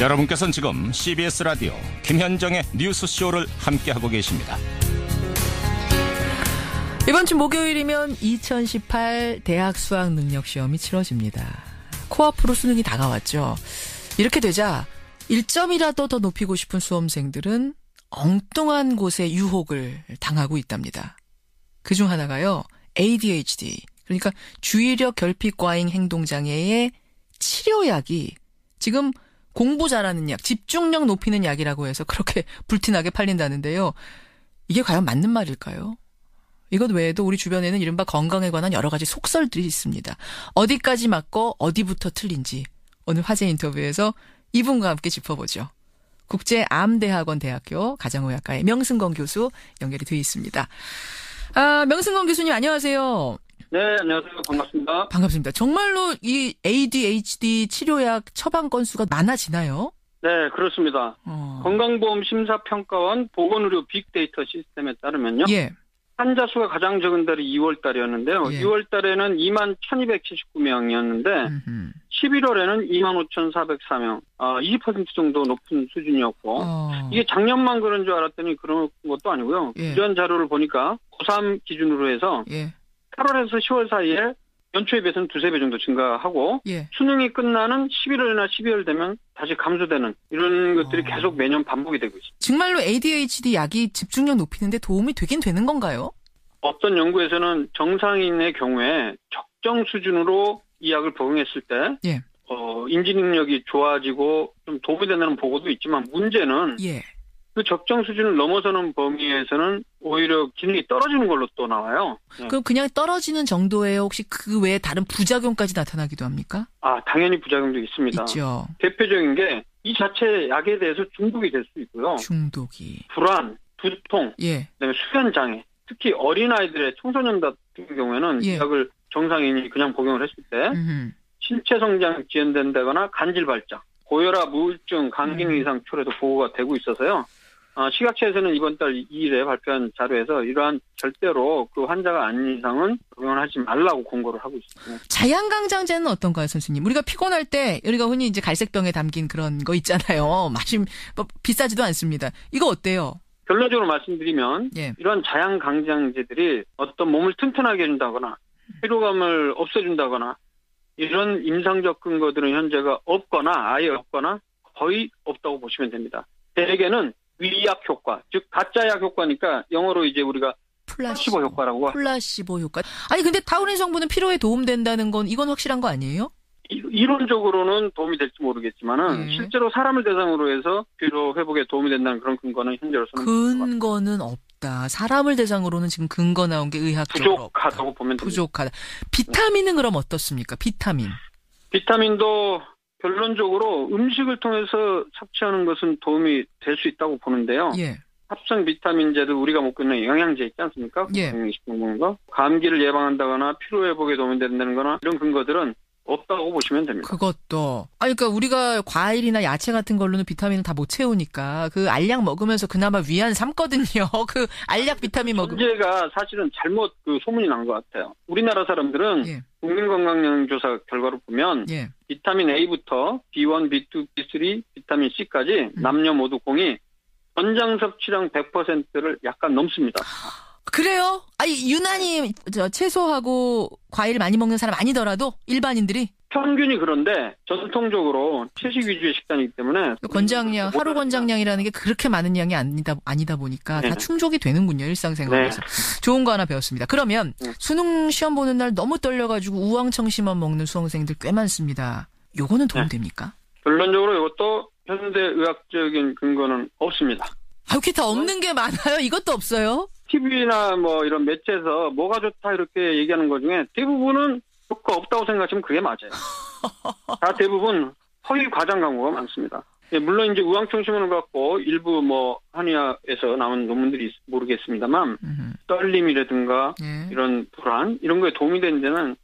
여러분께서는 지금 CBS 라디오 김현정의 뉴스쇼를 함께하고 계십니다. 이번 주 목요일이면 2018 대학 수학능력시험이 치러집니다. 코앞으로 수능이 다가왔죠. 이렇게 되자 1점이라도 더 높이고 싶은 수험생들은 엉뚱한 곳에 유혹을 당하고 있답니다. 그중 하나가요, ADHD, 그러니까 주의력 결핍 과잉 행동장애의 치료약이 지금 공부 잘하는 약, 집중력 높이는 약이라고 해서 그렇게 불티나게 팔린다는데요. 이게 과연 맞는 말일까요? 이것 외에도 우리 주변에는 이른바 건강에 관한 여러 가지 속설들이 있습니다. 어디까지 맞고 어디부터 틀린지 오늘 화제 인터뷰에서 이분과 함께 짚어보죠. 국제암대학원 대학교 가정의학과의 명승건 교수 연결이 되어 있습니다. 명승건 교수님 안녕하세요. 네, 안녕하세요. 반갑습니다. 반갑습니다. 정말로 이 ADHD 치료약 처방 건수가 많아지나요? 네, 그렇습니다. 건강보험심사평가원 보건의료 빅데이터 시스템에 따르면요. 예. 환자 수가 가장 적은 달이 2월 달이었는데요. 예. 2월 달에는 21,279명이었는데 11월에는 25,404명, 20% 정도 높은 수준이었고 이게 작년만 그런 줄 알았더니 그런 것도 아니고요. 예. 이런 자료를 보니까 고3 기준으로 해서 8월에서 10월 사이에 연초에 비해서는 2-3배 정도 증가하고 수능이 끝나는 11월이나 12월 되면 다시 감소되는 이런 것들이 계속 매년 반복이 되고 있습니다. 정말로 ADHD 약이 집중력 높이는 데 도움이 되긴 되는 건가요? 어떤 연구에서는 정상인의 경우에 적정 수준으로 이 약을 복용했을 때 인지 능력이 좋아지고 좀 도움이 된다는 보고도 있지만 문제는 그 적정 수준을 넘어서는 범위에서는 오히려 기능이 떨어지는 걸로 또 나와요. 그럼 그냥 떨어지는 정도예요? 혹시 그 외에 다른 부작용까지 나타나기도 합니까? 당연히 부작용도 있습니다. 있죠. 대표적인 게 이 자체 약에 대해서 중독이 될 수 있고요. 중독이. 불안, 두통, 그다음에 수면 장애. 특히 어린아이들의 청소년 같은 경우에는 이 약을 정상인이 그냥 복용을 했을 때 신체 성장 지연된다거나 간질 발작, 고혈압, 우울증, 감기능 이상 초래도 보고가 되고 있어서요. 식약처에서는 이번 달 2일에 발표한 자료에서 이러한 절대로 그 환자가 아닌 이상은 복용을 하지 말라고 공고를 하고 있습니다. 자양강장제는 어떤가요, 선생님? 우리가 피곤할 때 우리가 흔히 이제 갈색병에 담긴 그런 거 있잖아요. 비싸지도 않습니다. 이거 어때요? 결론적으로 말씀드리면 이런 자양강장제들이 어떤 몸을 튼튼하게 해준다거나 피로감을 없애준다거나 이런 임상적 근거들은 현재가 없거나 아예 없거나 거의 없다고 보시면 됩니다. 대개는 위약 효과, 즉 가짜약 효과니까 영어로 이제 우리가 플라시보 효과라고 하죠. 플라시보 효과. 아니 근데 타우린 성분은 피로에 도움된다는 건 이건 확실한 거 아니에요? 이론적으로는 도움이 될지 모르겠지만은 실제로 사람을 대상으로 해서 피로 회복에 도움이 된다는 그런 근거는 현재로서는 근거는 없다. 사람을 대상으로는 지금 근거 나온 게 의학적으로 부족하다고 보면 됩니다. 부족하다. 비타민은 그럼 어떻습니까? 비타민도 결론적으로 음식을 통해서 섭취하는 것은 도움이 될 수 있다고 보는데요. 합성 비타민제도 우리가 먹고 있는 영양제 있지 않습니까? 식품 먹는 거. 감기를 예방한다거나 피로 회복에 도움이 된다는 거나 이런 근거들은 없다고 보시면 됩니다. 그것도. 그러니까 우리가 과일이나 야채 같은 걸로는 비타민을 다 못 채우니까 그 알약 먹으면서 그나마 위안 삼거든요. 그 알약 비타민 먹으면. 문제가 사실은 잘못 소문이 난 것 같아요. 우리나라 사람들은 국민건강영양조사 결과로 보면 비타민 A부터 B1, B2, B3, 비타민 C까지 남녀 모두 공이 권장 섭취량 100%를 약간 넘습니다. 그래요? 유난히 채소하고 과일 많이 먹는 사람 아니더라도 일반인들이? 평균이 그런데 전통적으로 채식 위주의 식단이기 때문에 권장량, 하루 권장량이라는 게 그렇게 많은 양이 아니다 보니까 다 충족이 되는군요. 일상생활에서. 좋은 거 하나 배웠습니다. 그러면 수능 시험 보는 날 너무 떨려가지고 우황청심환 먹는 수험생들 꽤 많습니다. 요거는 도움됩니까? 결론적으로 이것도 현대의학적인 근거는 없습니다. 이렇게 다 없는 게 많아요? 이것도 없어요? TV나 이런 매체에서 뭐가 좋다 이렇게 얘기하는 것 중에 대부분은 효과 없다고 생각하시면 그게 맞아요. 다 대부분 허위 과장 광고가 많습니다. 물론 이제 우황청심환을 갖고 일부 한의학에서 나온 논문들이 모르겠습니다만 떨림이라든가 이런 불안 이런 거에 도움이 되는 데는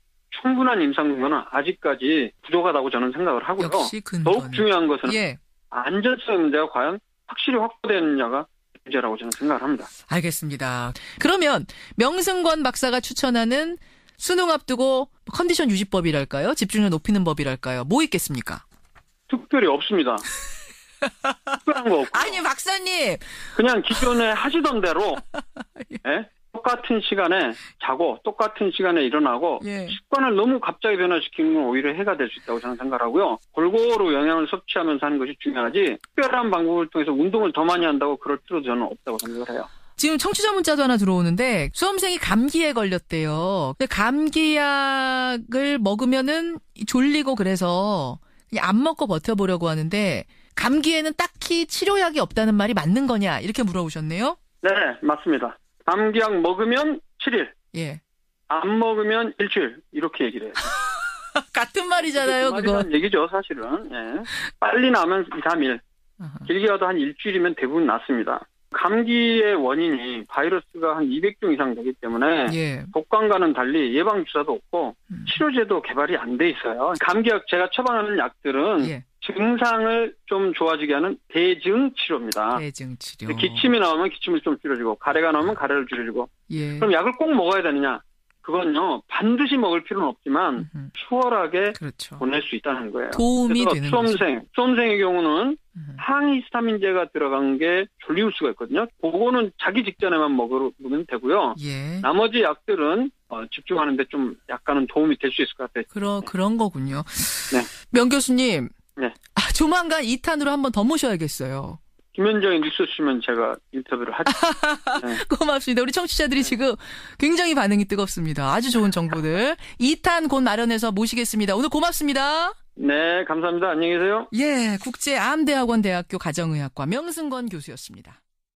충분한 임상 근거는 아직까지 부족하다고 저는 생각을 하고요. 역시 더욱 중요한 것은 안전성 문제가 과연 확실히 확보되느냐가 문제라고 저는 생각을 합니다. 알겠습니다. 그러면 명승건 박사가 추천하는 수능 앞두고 컨디션 유지법이랄까요? 집중력 높이는 법이랄까요? 뭐 있겠습니까? 특별히 없습니다. 특별한 거 없고. 아니, 박사님. 그냥 기존에 하시던 대로 예? 똑같은 시간에 자고 똑같은 시간에 일어나고 예. 습관을 너무 갑자기 변화시키는 건 오히려 해가 될 수 있다고 저는 생각하고요. 골고루 영양을 섭취하면서 하는 것이 중요하지 특별한 방법을 통해서 운동을 더 많이 한다고 그럴 필요도 저는 없다고 생각을 해요. 지금 청취자 문자도 하나 들어오는데 수험생이 감기에 걸렸대요. 근데 감기약을 먹으면은 졸리고 그래서 그냥 안 먹고 버텨보려고 하는데 감기에는 딱히 치료약이 없다는 말이 맞는 거냐 이렇게 물어보셨네요. 네, 맞습니다. 감기약 먹으면 7일, 예. 안 먹으면 일주일 이렇게 얘기를 해요. 같은 말이잖아요, 그거. 말이라는 얘기죠, 사실은. 예. 빨리 나면 2, 3일, 길게 가도 한 일주일이면 대부분 낫습니다. 감기의 원인이 바이러스가 한 200종 이상 되기 때문에 예. 독감과는 달리 예방주사도 없고 치료제도 개발이 안 돼 있어요. 감기약 제가 처방하는 약들은 예. 증상을 좀 좋아지게 하는 대증 치료입니다. 대증 치료. 기침이 나오면 기침을 좀 줄여주고 가래가 나오면 가래를 줄여주고 예. 그럼 약을 꼭 먹어야 되느냐? 그건요 반드시 먹을 필요는 없지만 수월하게 그렇죠. 보낼 수 있다는 거예요. 도움이 되는 거죠. 수험생의 경우는 항히스타민제가 들어간 게 졸리울 수가 있거든요. 그거는 자기 직전에만 먹으면 되고요. 예. 나머지 약들은 집중하는데 좀 약간은 도움이 될 수 있을 것 같아요. 그런 거군요. 네. 명 교수님. 네. 조만간 2탄으로 한번 더 모셔야겠어요. 김현정의 뉴스 쓰면 제가 인터뷰를 하죠. 네. 고맙습니다. 우리 청취자들이 지금 굉장히 반응이 뜨겁습니다. 아주 좋은 정보들. 2탄 곧 마련해서 모시겠습니다. 오늘 고맙습니다. 네, 감사합니다. 안녕히 계세요. 예, 국제암대학원 대학교 가정의학과 명승건 교수였습니다.